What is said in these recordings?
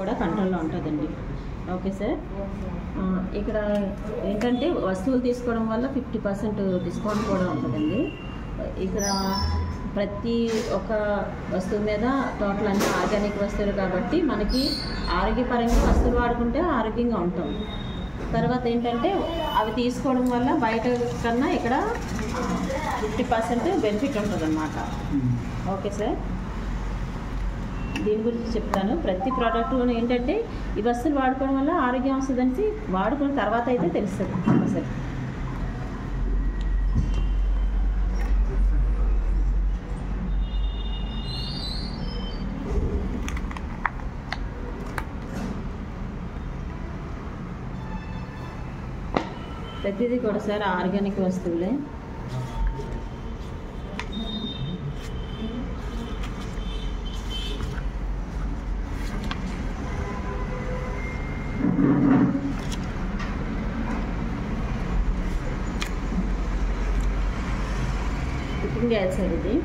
కూడా కంట్రోల్లో ఉంటుందండి. Okay sir. ఇక్కడ ఏంటంటే వస్తువులు తీసుకోవడం వల్ల 50% డిస్కౌంట్ కూడా ఉంటుందండి. ఇక్కడ ప్రతి ఒక్క వస్తువు మీద టోటల్ అన్ని ఆర్గానిక్ వస్తువులు కాబట్టి మనకి ఆరోగ్యపరంగా వస్తువులు వాడుకుంటే ఆరోగ్యంగా ఉంటాం. తర్వాత ఏంటంటే అవి తీసుకోవడం వల్ల బయట కన్నా ఇక్కడ 50% బెనిఫిట్ ఉంటుంది అన్నమాట. Okay sir. దీని గురించి చెప్తాను. ప్రతి ప్రోడక్ట్లో ఏంటంటే ఈ వస్తువులు వాడుకోవడం వల్ల ఆరోగ్యం వస్తుందని వాడుకున్న తర్వాత అయితే తెలుస్తుంది కంపల్సరీ. ప్రతిదీ కూడా సార్ ఆర్గానిక్ వస్తువులే. కుకింగ్ ఆయిల్ సార్ ఇది.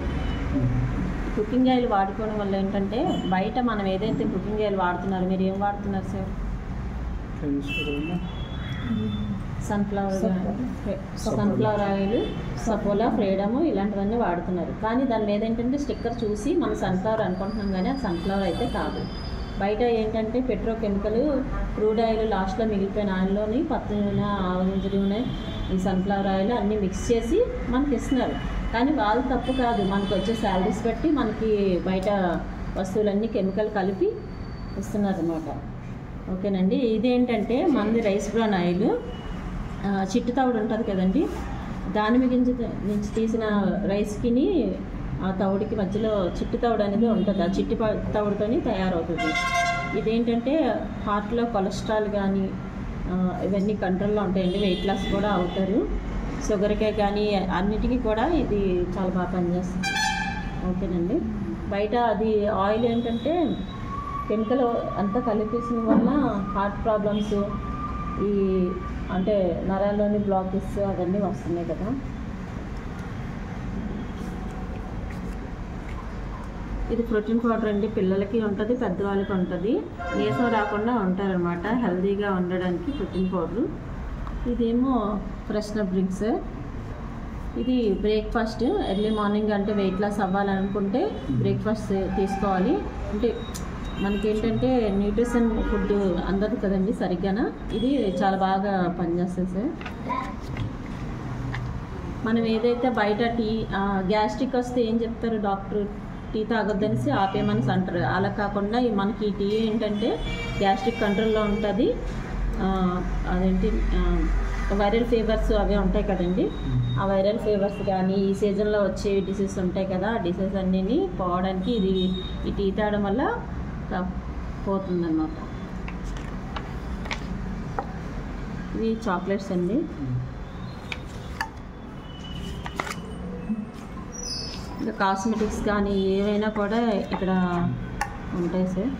కుకింగ్ ఆయిల్ వాడుకోవడం వల్ల ఏంటంటే బయట మనం ఏదైతే కుకింగ్ ఆయిల్ వాడుతున్నారో మీరు ఏం వాడుతున్నారు sir? Sunflower oil, Saffola, freedom ఇలాంటివన్నీ వాడుతున్నారు. కానీ దాని మీద ఏంటంటే స్టిక్కర్ చూసి మనం సన్ఫ్లవర్ అనుకుంటున్నాం, కానీ అది సన్ఫ్లవర్ అయితే కాదు. బయట ఏంటంటే పెట్రోకెమికల్, క్రూడ్ ఆయిల్, లాస్ట్లో మిగిలిపోయిన ఆయిల్లోని పత్తి నూనె, ఆవాగింజ నూనె, ఈ సన్ఫ్లవర్ ఆయిల్ అన్నీ మిక్స్ చేసి మనకి ఇస్తున్నారు. కానీ వాళ్ళు తప్పు కాదు, మనకు వచ్చే శాలరీస్ బట్టి మనకి బయట వస్తువులన్నీ కెమికల్ కలిపి ఇస్తున్నారు అన్నమాట. ఓకేనండి. ఇదేంటంటే మనది రైస్ బ్రాన్ ఆయిల్, చిట్టు తవుడు ఉంటుంది కదండి, దానిమ్మ గింజ నుంచి తీసిన రైస్కిని ఆ తవుడికి మధ్యలో చిట్టు తవుడు అనేది ఉంటుంది. ఆ చిట్టి తవుడుతో తయారవుతుంది. ఇదేంటంటే హార్ట్లో కొలెస్ట్రాల్ కానీ ఇవన్నీ కంట్రోల్లో ఉంటాయండి. వెయిట్ లాస్ కూడా అవుతారు. షుగర్కే కానీ అన్నిటికీ కూడా ఇది చాలా బాగా పనిచేస్తుంది. ఓకేనండి. బయట అది ఆయిల్ ఏంటంటే కెమికల్ అంతా కలిపేసిన వల్ల హార్ట్ ప్రాబ్లమ్స్, ఈ అంటే నరాల్లోని బ్లాకెస్ అవన్నీ వస్తున్నాయి కదా. ఇది ప్రోటీన్ పౌడర్ అండి. పిల్లలకి ఉంటుంది, పెద్దవాళ్ళకి ఉంటుంది. నీరసం రాకుండా ఉంటారనమాట, హెల్తీగా ఉండడానికి ప్రోటీన్ పౌడరు. ఇదేమో ఫ్రెషనర్ డ్రింక్స్. ఇది బ్రేక్ఫాస్ట్. ఎర్లీ మార్నింగ్ అంటే వెయిట్ లాస్ అవ్వాలనుకుంటే బ్రేక్ఫాస్ట్ తీసుకోవాలి. అంటే మనకేంటంటే న్యూట్రిషన్ ఫుడ్ అందదు కదండి సరిగ్గాన. ఇది చాలా బాగా పనిచేస్తుంది సార్. మనం ఏదైతే బయట టీ గ్యాస్ట్రిక్ వస్తే ఏం చెప్తారు డాక్టర్? టీ తాగొద్దనేసి ఆపేమని అంటారు. అలా కాకుండా మనకి ఈ టీ ఏంటంటే గ్యాస్ట్రిక్ కంట్రోల్లో ఉంటుంది. అదేంటి వైరల్ ఫీవర్స్ అవే ఉంటాయి కదండి, ఆ వైరల్ ఫీవర్స్ కానీ ఈ సీజన్లో వచ్చే డిసీజ్ ఉంటాయి కదా, ఆ డిసీజ్ అన్నీ పోవడానికి ఈ టీ తాగడం వల్ల పోతుందన్నమాట. ఇవి చాక్లెట్స్ అండి. ఇంకా కాస్మెటిక్స్ కానీ ఏవైనా కూడా ఇక్కడ ఉంటాయి సార్.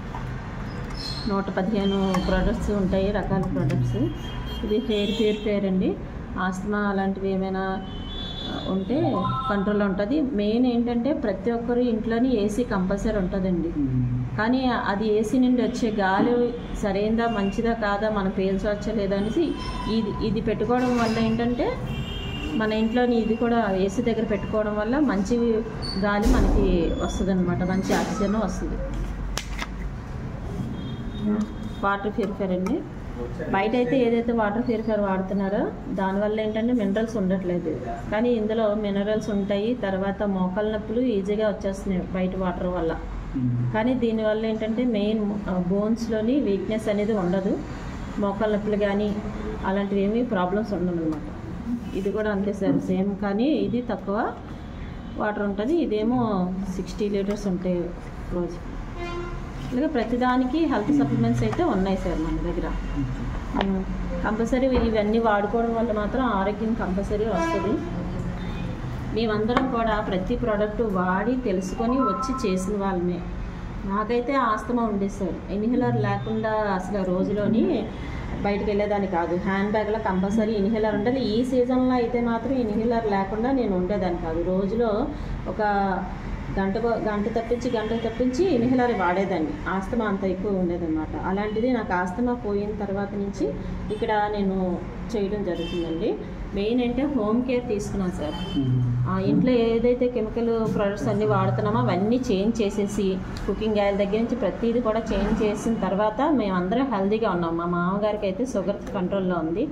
115 ప్రోడక్ట్స్ ఉంటాయి, రకాల ప్రోడక్ట్స్. ఇది హెయిర్ ప్యూరిఫైయర్ అండి. ఆస్తమా అలాంటివి ఏమైనా ఉంటే కంట్రోల్లో ఉంటుంది. మెయిన్ ఏంటంటే ప్రతి ఒక్కరు ఇంట్లోని ఏసీ కంపల్సరీ ఉంటుందండి. కానీ అది ఏసీ నుండి వచ్చే గాలి సరైనదా, మంచిదా కాదా, మనం పీల్చవచ్చా లేదా అనేసి ఇది పెట్టుకోవడం వల్ల ఏంటంటే మన ఇంట్లోని ఇది కూడా ఏసీ దగ్గర పెట్టుకోవడం వల్ల మంచి గాలి మనకి వస్తుంది అనమాట, మంచి ఆక్సిజన్ వస్తుంది. వాటర్ ప్యూరిఫైయర్ అండి. బయట అయితే ఏదైతే వాటర్ ప్యూరిఫైయర్ వాడుతున్నారో దానివల్ల ఏంటంటే మినరల్స్ ఉండట్లేదు, కానీ ఇందులో మినరల్స్ ఉంటాయి. తర్వాత మోకాళ్ళ నొప్పులు ఈజీగా వచ్చేస్తున్నాయి బయట వాటర్ వల్ల. కానీ దీనివల్ల ఏంటంటే మెయిన్ బోన్స్లోని వీక్నెస్ అనేది ఉండదు, మోకాళ్ళ నొప్పులు కానీ అలాంటివి ఏమీ ప్రాబ్లమ్స్ ఉండవు అనమాట. ఇది కూడా అంతే సార్, సేమ్. కానీ ఇది తక్కువ వాటర్ ఉంటుంది, ఇదేమో 60 లీటర్స్ ఉంటాయి రోజు. ఇలాగే ప్రతిదానికి హెల్త్ సప్లిమెంట్స్ అయితే ఉన్నాయి సార్ మన దగ్గర. కంపల్సరీ ఇవన్నీ వాడుకోవడం వల్ల మాత్రం ఆరోగ్యం కంపల్సరీ వస్తుంది. మేమందరం కూడా ప్రతి ప్రోడక్ట్ వాడి తెలుసుకొని వచ్చి చేసిన వాళ్ళమే. నాకైతే ఆస్తమా ఉండేది సార్. ఇన్హేలర్ లేకుండా అసలు రోజులోని బయటకు వెళ్ళేదాన్ని కాదు. హ్యాండ్ బ్యాగ్లో కంపల్సరీ ఇన్హేలర్ ఉంటుంది. ఈ సీజన్లో అయితే మాత్రం ఇన్హేలర్ లేకుండా నేను ఉండేదాన్ని కాదు. రోజులో ఒక గంట తప్పించి ఇన్హేలర్ వాడేదాన్ని. ఆస్తమా అంత ఎక్కువ ఉండేదన్నమాట. అలాంటిది నాకు ఆస్తమా పోయిన తర్వాత నుంచి ఇక్కడ నేను చేయడం జరుగుతుందండి. మెయిన్ అంటే హోమ్ కేర్ తీసుకున్నాను సార్. ఇంట్లో ఏదైతే కెమికల్ ప్రొడక్ట్స్ అన్నీ వాడుతున్నామో అవన్నీ చేంజ్ చేసేసి కుకింగ్ ఆయిల్ దగ్గర నుంచి ప్రతిదీ కూడా చేంజ్ చేసిన తర్వాత మేమందరం హెల్తీగా ఉన్నాం. మా మామగారికి అయితే షుగర్ కంట్రోల్లో ఉంది,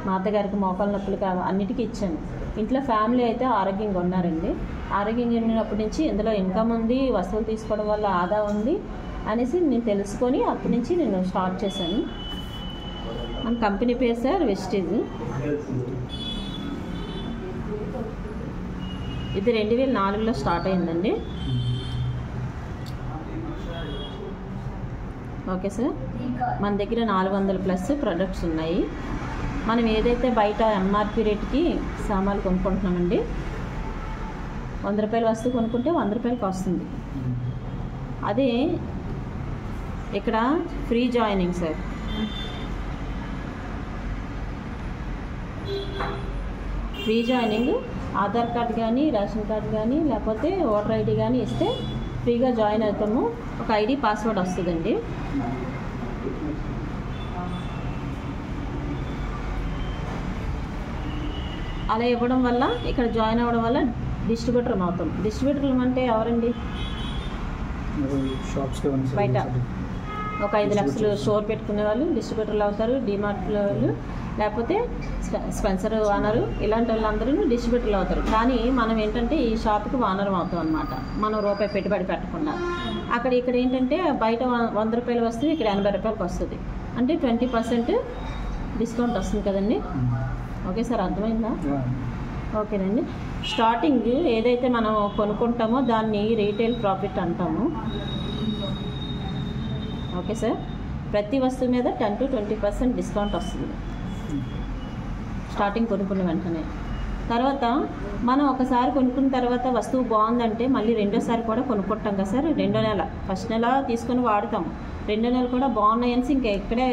మా అత్తగారికి మోకాళ్ళ నొప్పులు అన్నిటికీ ఇచ్చాను. ఇంట్లో ఫ్యామిలీ అయితే ఆరోగ్యంగా ఉన్నారండి. ఆరోగ్యంగా ఉన్నప్పటి నుంచి ఇందులో ఇన్కమ్ ఉంది, వస్తువులు తీసుకోవడం వల్ల ఆదా ఉంది అనేసి నేను తెలుసుకొని అప్పటి నుంచి నేను స్టార్ట్ చేశాను. మన కంపెనీ పేరు సార్ వెస్టీజ్. ఇది 2004లో స్టార్ట్ అయిందండి. Okay sir. మన దగ్గర 400+ ప్రొడక్ట్స్ ఉన్నాయి. మనం ఏదైతే బయట ఎంఆర్పి రేట్కి సామాన్లు కొనుక్కుంటున్నామండి, 100 రూపాయల వస్తువు కొనుక్కుంటే 100 రూపాయలకి వస్తుంది. అదే ఇక్కడ free joining sir. Free joining Aadhaar card కానీ, రేషన్ కార్డ్ కానీ, లేకపోతే ఓటర్ ఐడి కానీ ఇస్తే ఫ్రీగా జాయిన్ అవుతాము. ఒక ఐడి పాస్వర్డ్ వస్తుందండి. అలా ఇవ్వడం వల్ల ఇక్కడ జాయిన్ అవ్వడం వల్ల డిస్ట్రిబ్యూటర్ అవుతాం. డిస్ట్రిబ్యూటర్లు అంటే ఎవరండి? బయట ఒక 5 లక్షలు స్టోర్ పెట్టుకునే వాళ్ళు డిస్ట్రిబ్యూటర్లు అవుతారు. డిమార్ట్ వాళ్ళు, లేకపోతే స్పెన్సర్ ఓనరు, ఇలాంటి వాళ్ళందరూ డిస్ట్రిబ్యూటర్లు అవుతారు. కానీ మనం ఏంటంటే ఈ షాప్కి ఓనర్ అవుతాం అనమాట. మనం రూపాయి పెట్టుబడి పెట్టకుండా. ఇక్కడ ఏంటంటే బయట 100 రూపాయల వస్తువు ఇక్కడ 80 రూపాయలకి వస్తుంది. అంటే 20% డిస్కౌంట్ వస్తుంది కదండి. ఓకే సార్, అర్థమైందా? ఓకేనండి. స్టార్టింగ్ ఏదైతే మనం కొనుక్కుంటామో దాన్ని రీటైల్ ప్రాఫిట్ అంటాము. Okay sir. ప్రతి వస్తువు మీద 10 to 20% డిస్కౌంట్ వస్తుంది స్టార్టింగ్ కొనుక్కున్న వెంటనే. తర్వాత మనం ఒకసారి కొనుక్కున్న తర్వాత వస్తువు బాగుందంటే మళ్ళీ రెండోసారి కూడా కొనుక్కుంటాం కదా సార్. 2వ నెల, ఫస్ట్ నెల తీసుకొని వాడుతాం, 2వ నెల కూడా బాగున్నాయని ఇంకా ఇక్కడే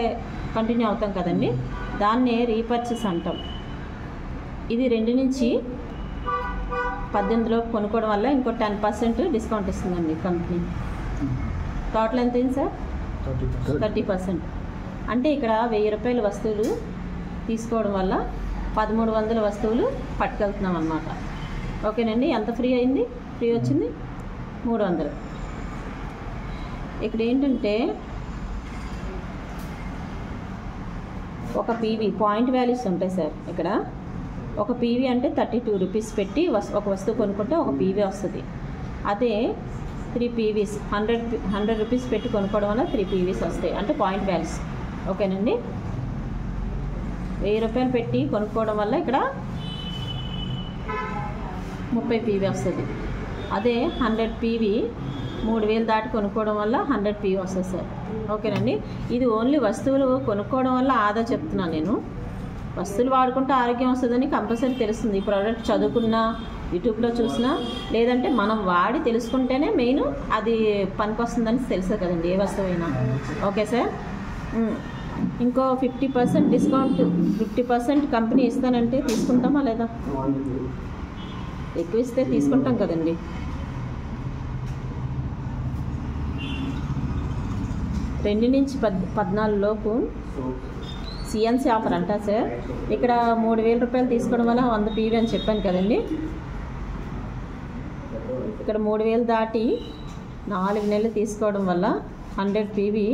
కంటిన్యూ అవుతాం కదండి. దాన్నే రీపర్చేస్ అంటాం. ఇది 2 నుంచి 18 కొనుక్కోవడం వల్ల ఇంకో 10% డిస్కౌంట్ ఇస్తుందండి కంపెనీ. టోటల్ ఎంత అయింది సార్? 30%. అంటే ఇక్కడ 1000 రూపాయల వస్తువులు తీసుకోవడం వల్ల 1300 వస్తువులు పట్టుకెళ్తున్నాం అన్నమాట. ఓకేనండి. ఎంత ఫ్రీ అయింది? ఫ్రీ వచ్చింది 300. ఇక్కడ ఏంటంటే ఒక పీవీ పాయింట్ వాల్యూస్ ఉంటాయి సార్. ఇక్కడ ఒక పీవీ అంటే 32 రూపీస్ పెట్టి ఒక వస్తువు కొనుక్కుంటే ఒక పీవీ వస్తుంది. అదే 3 పీవీస్ 100 రూపీస్ పెట్టి కొనుక్కోవడం వల్ల 3 పీవీస్ వస్తాయి, అంటే పాయింట్ వాల్యూస్. ఓకేనండి. 1000 రూపాయలు పెట్టి కొనుక్కోవడం వల్ల ఇక్కడ 30 పీవీ వస్తుంది. అదే 100 పీవీ 3000 దాటి కొనుక్కోవడం వల్ల 100 పీవీ వస్తుంది సార్. ఓకేనండి. ఇది ఓన్లీ వస్తువులు కొనుక్కోవడం వల్ల ఆదా చెప్తున్నాను నేను. వస్తువులు వాడుకుంటే ఆరోగ్యం వస్తుందని కంపల్సరీ తెలుస్తుంది. ఈ ప్రోడక్ట్ చదువుకున్నా, యూట్యూబ్లో చూసినా, లేదంటే మనం వాడి తెలుసుకుంటేనే మెయిన్ అది పనికి వస్తుందని తెలుసు కదండి ఏ వస్తువైనా. Okay sir. ఇంకో 50% డిస్కౌంట్, 50% కంపెనీ ఇస్తానంటే తీసుకుంటామా లేదా? ఎక్కువ ఇస్తే తీసుకుంటాం కదండి. రెండు నుంచి 14 లోపు సిఎన్సీ ఆఫర్ అంటా సార్. ఇక్కడ 3000 రూపాయలు తీసుకోవడం వల్ల 100 పీవీ అని చెప్పాను కదండి. ఇక్కడ 3000 దాటి 4 నెలలు తీసుకోవడం వల్ల 100 పీవీ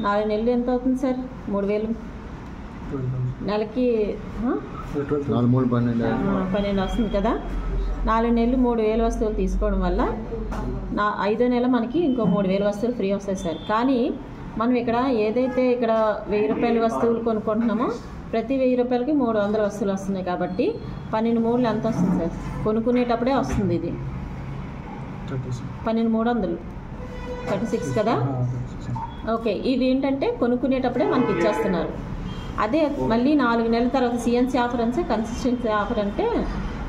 4 నెలలు ఎంత అవుతుంది సార్? 3000 నెలకి 12 వస్తుంది కదా. 4 నెలలు 3000 వస్తువులు తీసుకోవడం వల్ల 5వ నెల మనకి ఇంకో 3000 వస్తువులు ఫ్రీ వస్తాయి సార్. కానీ మనం ఇక్కడ ఏదైతే ఇక్కడ 1000 రూపాయల వస్తువులు కొనుక్కుంటున్నామో ప్రతి 1000 రూపాయలకి 300 వస్తువులు వస్తున్నాయి. కాబట్టి 12 మూడులు ఎంత వస్తుంది సార్? కొనుక్కునేటప్పుడే వస్తుంది ఇది 12300, 36 కదా. ఓకే. ఇవి ఏంటంటే కొనుక్కునేటప్పుడే మనకి ఇచ్చేస్తున్నారు. అదే మళ్ళీ 4 నెలల తర్వాత సిఎన్సీ ఆఫర్ అంటే కన్సిస్టెన్సీ ఆఫర్ అంటే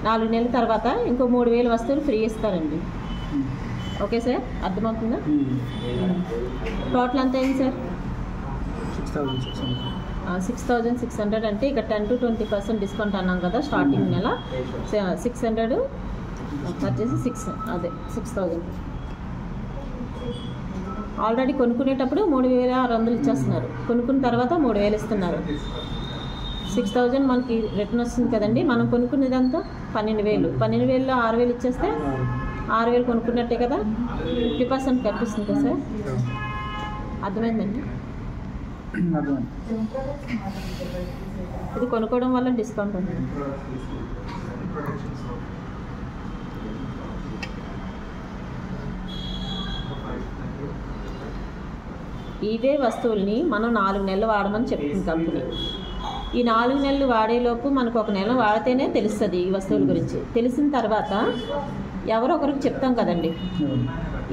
4 నెలల తర్వాత ఇంకో 3000 వస్తువులు ఫ్రీ ఇస్తారండి. ఓకే సార్, అర్థమవుతుందా? టోటల్ ఎంత అయింది సార్? 6,600 అంటే ఇక 10 to 20% డిస్కౌంట్ అన్నాం కదా స్టార్టింగ్ నెల. 600 వచ్చేసి 6,000. ఆల్రెడీ కొనుక్కునేటప్పుడు 3,600 ఇచ్చేస్తున్నారు, కొనుక్కున్న తర్వాత 3,000 ఇస్తున్నారు. 6,000 మనకి రిటర్న్ వస్తుంది కదండి. మనం కొనుక్కునేదంతా 12,000. 12,000లో 6,000 ఇచ్చేస్తే 6,000 కొనుక్కున్నట్టే కదా, 50% కనిపిస్తుంది కదా సార్. అర్థమైందండి? ఇది కొనుక్కోవడం వల్ల డిస్కౌంట్ ఉంది. ఇదే వస్తువుల్ని మనం 4 నెలలు వాడమని చెప్తుంది కంపెనీ. ఈ 4 నెలలు వాడేలోపు మనకు 1 నెల వాడితేనే తెలుస్తుంది ఈ వస్తువుల గురించి. తెలిసిన తర్వాత ఎవరో ఒకరికి చెప్తాం కదండి.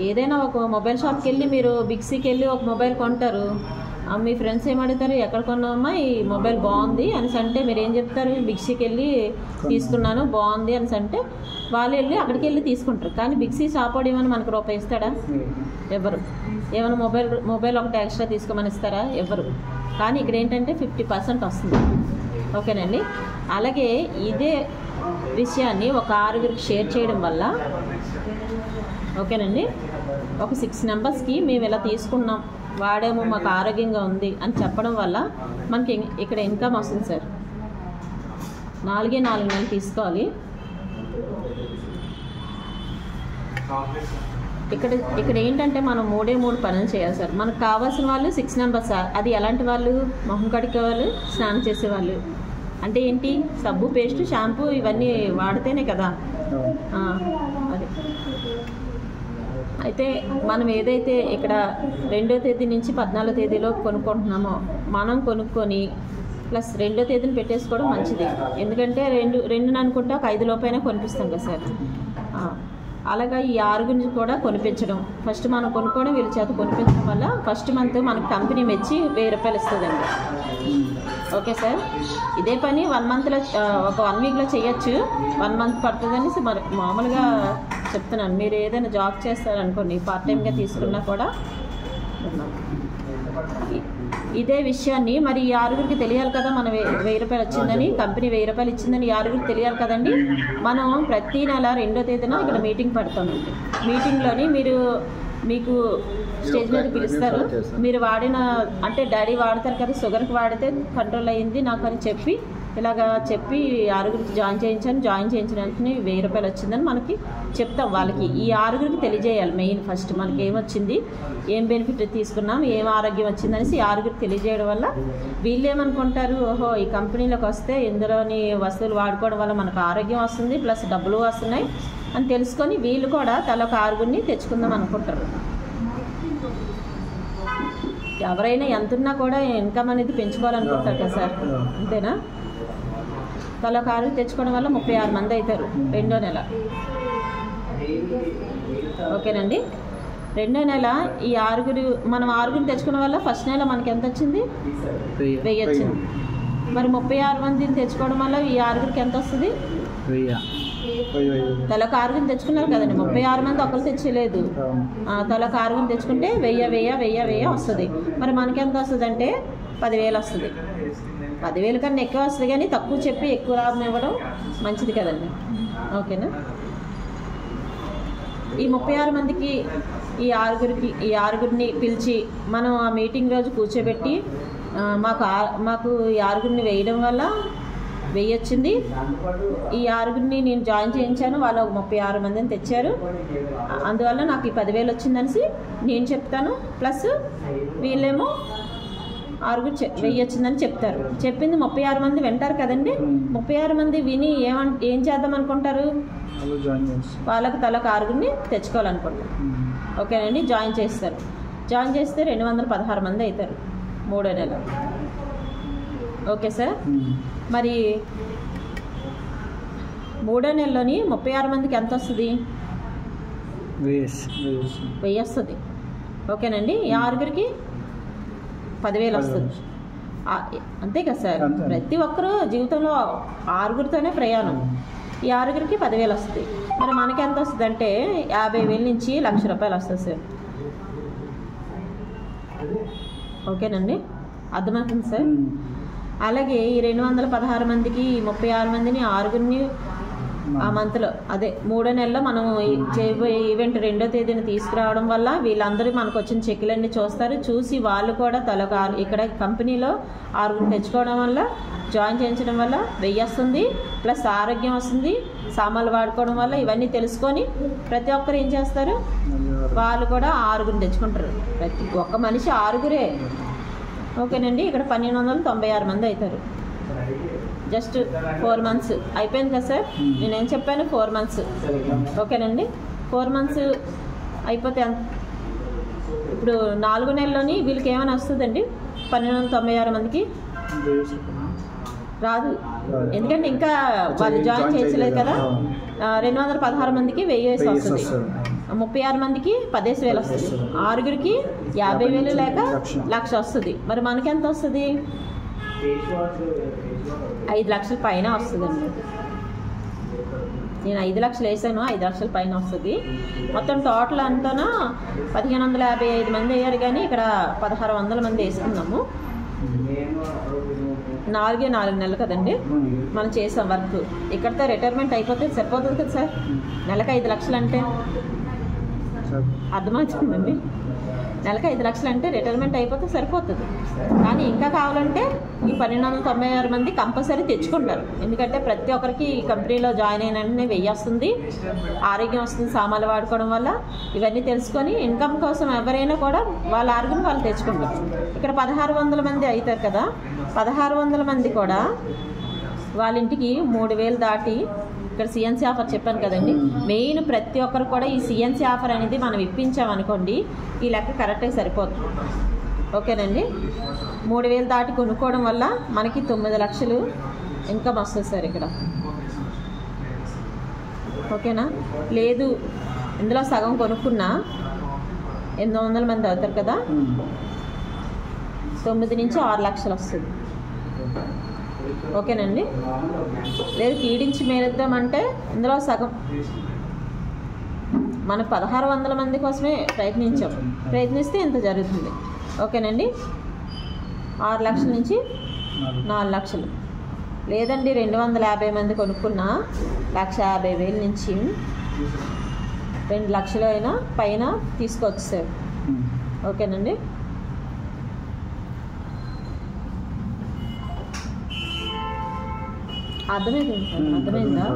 ఏదైనా ఒక మొబైల్ షాప్కి వెళ్ళి మీరు బిగ్సీకి వెళ్ళి ఒక మొబైల్ కొంటారు, మీ ఫ్రెండ్స్ ఏమడుగుతారు, ఎక్కడ కొన్నామా ఈ మొబైల్ బాగుంది అనేసి అంటే మీరు ఏం చెప్తారు, బిగ్సీకి వెళ్ళి తీసుకున్నాను బాగుంది అనేసి అంటే వాళ్ళు వెళ్ళి అక్కడికి వెళ్ళి తీసుకుంటారు. కానీ బిగ్సీ షాప్ వాడు ఏమైనా మనకు రూపాయి ఇస్తాడా? ఎవరు. ఏమైనా మొబైల్ ఒకటి ఎక్స్ట్రా తీసుకోమని ఇస్తారా? ఎవరు. కానీ ఇక్కడ ఏంటంటే 50% వస్తుంది. ఓకేనండి. అలాగే ఇదే విషయాన్ని ఒక 6గురికి షేర్ చేయడం వల్ల, ఓకేనండి, ఒక 6 మెంబర్స్కి మేము ఇలా తీసుకున్నాం, వాడేమో, మాకు ఆరోగ్యంగా ఉంది అని చెప్పడం వల్ల మనకి ఇక్కడ ఇన్కమ్ వస్తుంది సార్. 4 నెలలు తీసుకోవాలి. ఇక్కడ ఏంటంటే మనం 3 పనులు చేయాలి సార్. మనకు కావాల్సిన వాళ్ళు 6 మెంబర్స్. అది ఎలాంటి వాళ్ళు? మొహం కడిగే వాళ్ళు, స్నానం చేసేవాళ్ళు. అంటే ఏంటి, సబ్బు, పేస్ట్, షాంపూ ఇవన్నీ వాడితేనే కదా అది. అయితే మనం ఏదైతే ఇక్కడ 2వ తేదీ నుంచి 14వ తేదీలో కొనుక్కుంటున్నామో మనం కొనుక్కొని ప్లస్ 2వ తేదీని పెట్టేసుకోవడం మంచిది. ఎందుకంటే 2 అనుకుంటే ఒక 5 లోపైనా కొనిపిస్తాం కదా సార్. అలాగా ఈ 6 గురించి కూడా కొనిపించడం, ఫస్ట్ మనం కొనుక్కోవడం, వీళ్ళ చేత కొనిపించడం వల్ల ఫస్ట్ మంత్ మనకు కంపెనీ మెచ్చి 1,000 రూపాయలు ఇస్తుందండి. Okay sir. ఇదే పని 1 మంత్లో ఒక 1 వీక్లో చేయొచ్చు. 1 మంత్ పడుతుందని మరి మామూలుగా చెప్తున్నాను. మీరు ఏదైనా జాబ్ చేస్తారనుకోండి, పార్ట్ టైంగా తీసుకున్నా కూడా ఇదే విషయాన్ని మరి ఈ 6గురికి తెలియాలి కదా, మనం 1,000 రూపాయలు వచ్చిందని, కంపెనీ 1,000 రూపాయలు ఇచ్చిందని ఈ 6గురికి తెలియాలి కదండి. మనం ప్రతి నెల 2వ తేదీన ఇక్కడ మీటింగ్ పెడతామండి. మీటింగ్లోని మీకు స్టేజ్ మీద పిలుస్తారు. మీరు వాడిన, అంటే డాడీ వాడతారు కదా, షుగర్కి వాడితే కంట్రోల్ అయ్యింది నాకు అని చెప్పి ఇలాగా చెప్పి 6గురికి జాయిన్ చేయించిన వెంటనే 1,000 రూపాయలు వచ్చిందని మనకి చెప్తాం వాళ్ళకి. ఈ 6గురికి తెలియజేయాలి మెయిన్. ఫస్ట్ మనకి ఏమొచ్చింది, ఏం బెనిఫిట్ తీసుకున్నాం, ఏం ఆరోగ్యం వచ్చిందనేసి 6గురికి తెలియజేయడం వల్ల వీళ్ళు ఏమనుకుంటారు, ఓహో ఈ కంపెనీలోకి వస్తే ఇందులోని వస్తువులు వాడుకోవడం వల్ల మనకు ఆరోగ్యం వస్తుంది ప్లస్ డబ్బులు వస్తున్నాయి అని తెలుసుకొని వీళ్ళు కూడా తలొక 6గురిని తెచ్చుకుందాం అనుకుంటారు. ఎవరైనా ఎంతున్నా కూడా ఇన్కమ్ అనేది పెంచుకోవాలనుకుంటారు కదా సార్, అంతేనా? తలొక 6 తెచ్చుకోవడం వల్ల 36 మంది అవుతారు 2వ నెల. ఓకేనండి. 2వ నెల ఈ 6గురు, మనం 6గురిని తెచ్చుకోవడం వల్ల ఫస్ట్ నెల మనకి ఎంత వచ్చింది? 1000 వచ్చింది. మరి 36 మందిని తెచ్చుకోవడం వల్ల ఈ 6గురికి ఎంత వస్తుంది? 1000. తలొక 6గురిని తెచ్చుకున్నారు కదండి, 36 మంది ఒకరు తెచ్చలేదు. తలొక 6గురిని తెచ్చుకుంటే 1000 వస్తుంది. మరి మనకి ఎంత వస్తుంది అంటే 10,000 వస్తుంది. 10,000 కన్నా ఎక్కువ వస్తుంది, కానీ తక్కువ చెప్పి ఎక్కువ లాభం ఇవ్వడం మంచిది కదండి. ఓకేనా? ఈ 36 మందికి ఈ 6గురిని పిలిచి మనం ఆ మీటింగ్ రోజు కూర్చోబెట్టి మాకు ఈ 6గురిని వేయడం వల్ల 1000 వచ్చింది, ఈ 6గురిని నేను జాయిన్ చేయించాను, వాళ్ళు 36 మందిని తెచ్చారు, అందువల్ల నాకు ఈ 10,000 వచ్చిందనేసి నేను చెప్తాను. ప్లస్ వీళ్ళేమో 6గురు 1000 వచ్చిందని చెప్తారు. చెప్పింది 36 మంది వింటారు కదండి. 36 మంది విని ఏం చేద్దాం అనుకుంటారు? వాళ్ళకు తలొక 6గురిని తెచ్చుకోవాలనుకుంటారు. ఓకేనండి. జాయిన్ చేస్తారు. జాయిన్ చేస్తే 216 మంది అవుతారు 3వ నెల. Okay sir. మరి 3వ నెలలోని 36 మందికి ఎంత వస్తుంది? 1000 వస్తుంది. ఓకేనండి. ఈ 6గురికి 10,000 వస్తుంది. అంతే కదా సార్. ప్రతి ఒక్కరూ జీవితంలో 6గురితోనే ప్రయాణం. ఈ 6గురికి 10,000 వస్తుంది. మరి మనకి ఎంత వస్తుంది అంటే 50,000 నుంచి 1,00,000 రూపాయలు వస్తుంది సార్. ఓకేనండి. అర్థమవుతుంది సార్. అలాగే ఈ 216 మందికి 36 మందిని 6గురిని ఆ మంత్లో అదే 3వ నెలలో మనం చేయబోయే ఈవెంట్ 2వ తేదీన తీసుకురావడం వల్ల వీళ్ళందరూ మనకు వచ్చిన చెక్కులన్నీ చూస్తారు. చూసి వాళ్ళు కూడా ఇక్కడ కంపెనీలో 6గురిని తెచ్చుకోవడం వల్ల జాయిన్ చేయించడం వల్ల 1000 వస్తుంది, ప్లస్ ఆరోగ్యం వస్తుంది, సామాన్లు వాడుకోవడం వల్ల ఇవన్నీ తెలుసుకొని ప్రతి ఒక్కరు ఏం చేస్తారు, వాళ్ళు కూడా 6గురిని తెచ్చుకుంటారు. ప్రతి ఒక్క మనిషి 6గురే. ఓకేనండి. ఇక్కడ 1296 మంది అవుతారు. జస్ట్ 4 మంత్స్ అయిపోయింది కదా సార్. నేనేం చెప్పాను, 4 మంత్స్. ఓకేనండి. 4 మంత్స్ అయిపోతే ఇప్పుడు 4 నెలల్లోని వీళ్ళకి ఏమైనా వస్తుందండి? 1296 మందికి రాదు, ఎందుకంటే ఇంకా వాళ్ళు జాయిన్ చేయించలేదు కదా. 216 మందికి 1000 వస్తుంది, 36 మందికి 10,000 వస్తుంది, 6గురికి 50,000 లేక 1,00,000 వస్తుంది. మరి మనకెంత వస్తుంది? 5 లక్షల పైన వస్తుందండి. నేను 5 లక్షలు వేసాను, 5 లక్షల పైన వస్తుంది. మొత్తం టోటల్ అంతానా 1555 మంది అయ్యారు, కానీ ఇక్కడ 1600 మంది వేసుకున్నాము. 4 నెలలు కదండి మనం చేసాం వర్క్. ఇక్కడితో రిటైర్మెంట్ అయిపోతే సరిపోతుంది కదా సార్. నెలకు 5 లక్షలు అంటే అర్థమవుతుందండి. నెలకు 5 లక్షలు అంటే రిటైర్మెంట్ అయిపోతే సరిపోతుంది. కానీ ఇంకా కావాలంటే ఈ 1296 మంది కంపల్సరీ తెచ్చుకుంటారు. ఎందుకంటే ప్రతి ఒక్కరికి ఈ కంపెనీలో జాయిన్ అయిన వెంటనే 1000 వస్తుంది, ఆరోగ్యం వస్తుంది, సామాన్లు వాడుకోవడం వల్ల. ఇవన్నీ తెలుసుకొని ఇన్కమ్ కోసం ఎవరైనా కూడా వాళ్ళ ఆరోగ్యం వాళ్ళు తెచ్చుకుంటారు. ఇక్కడ 1600 మంది అవుతారు కదా. 1600 మంది కూడా వాళ్ళ ఇంటికి 3000 దాటి ఇక్కడ సిఎన్సీ ఆఫర్ చెప్పాను కదండి. మెయిన్ ప్రతి ఒక్కరు కూడా ఈ సిఎన్సీ ఆఫర్ అనేది మనం ఇప్పించామనుకోండి, ఈ లెక్క కరెక్ట్గా సరిపోతుంది. ఓకేనండి. 3000 దాటి కొనుక్కోవడం వల్ల మనకి 9 లక్షలు ఇన్కమ్ వస్తుంది సార్ ఇక్కడ. ఓకేనా? లేదు ఇందులో సగం కొనుక్కున్నా 800 మంది అవుతారు కదా, 9 నుంచి 6 లక్షలు వస్తుంది. ఓకేనండి. లేదు కీడించి మేలుద్దామంటే ఇందులో సగం మన 1600 మంది కోసమే ప్రయత్నిస్తే ఇంత జరుగుతుంది. ఓకేనండి. 6 లక్షల నుంచి 4 లక్షలు. లేదండి 250 మంది కొనుక్కున్నా 1,50,000 నుంచి 2 లక్షలు అయినా పైన తీసుకోవచ్చు సార్. ఓకేనండి. అర్థమైంది సార్, అర్థమైందా?